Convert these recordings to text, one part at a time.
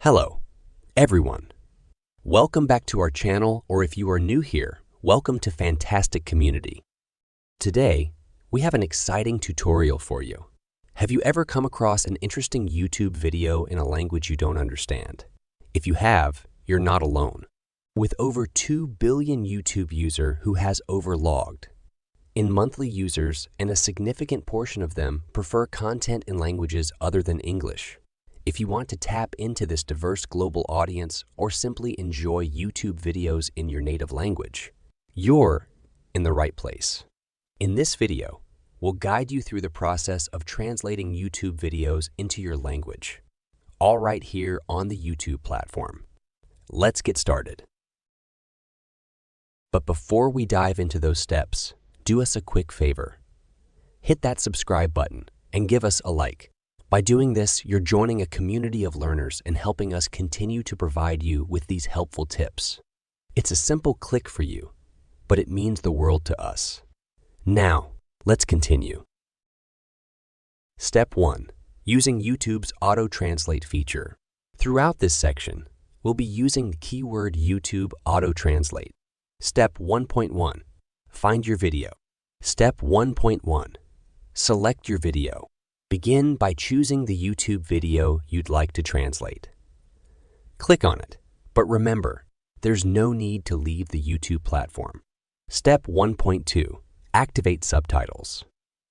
Hello, everyone. Welcome back to our channel, or if you are new here, welcome to Fantastic Community. Today, we have an exciting tutorial for you. Have you ever come across an interesting YouTube video in a language you don't understand? If you have, you're not alone. With over 2 billion YouTube users who has overlogged. In monthly users, and a significant portion of them prefer content in languages other than English. If you want to tap into this diverse global audience or simply enjoy YouTube videos in your native language, you're in the right place. In this video, we'll guide you through the process of translating YouTube videos into your language, all right here on the YouTube platform. Let's get started. But before we dive into those steps, do us a quick favor. Hit that subscribe button and give us a like. By doing this, you're joining a community of learners and helping us continue to provide you with these helpful tips. It's a simple click for you, but it means the world to us. Now, let's continue. Step 1. Using YouTube's auto-translate feature. Throughout this section, we'll be using the keyword YouTube auto-translate. Step 1.1. Find your video. Step 1.1. Select your video. Begin by choosing the YouTube video you'd like to translate. Click on it, but remember, there's no need to leave the YouTube platform. Step 1.2. Activate subtitles.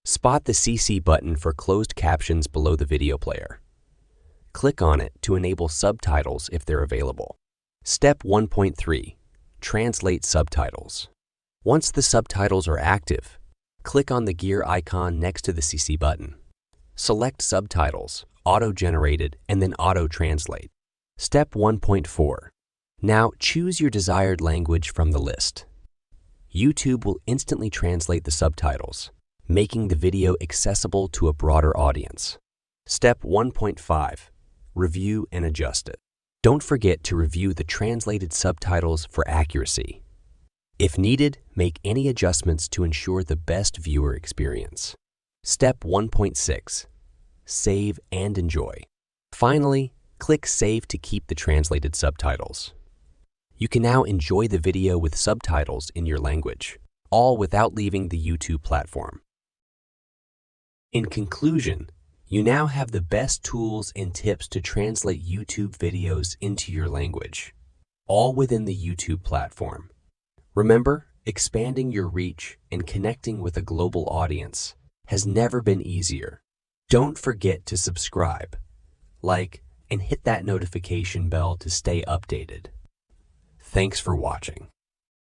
Spot the CC button for closed captions below the video player. Click on it to enable subtitles if they're available. Step 1.3. Translate subtitles. Once the subtitles are active, click on the gear icon next to the CC button. Select Subtitles, Auto-Generated, and then Auto-Translate. Step 1.4. Now choose your desired language from the list. YouTube will instantly translate the subtitles, making the video accessible to a broader audience. Step 1.5. Review and adjust it. Don't forget to review the translated subtitles for accuracy. If needed, make any adjustments to ensure the best viewer experience. Step 1.6. Save and enjoy. Finally, click Save to keep the translated subtitles. You can now enjoy the video with subtitles in your language, all without leaving the YouTube platform. In conclusion, you now have the best tools and tips to translate YouTube videos into your language, all within the YouTube platform. Remember, expanding your reach and connecting with a global audience has never been easier. Don't forget to subscribe, like, and hit that notification bell to stay updated. Thanks for watching.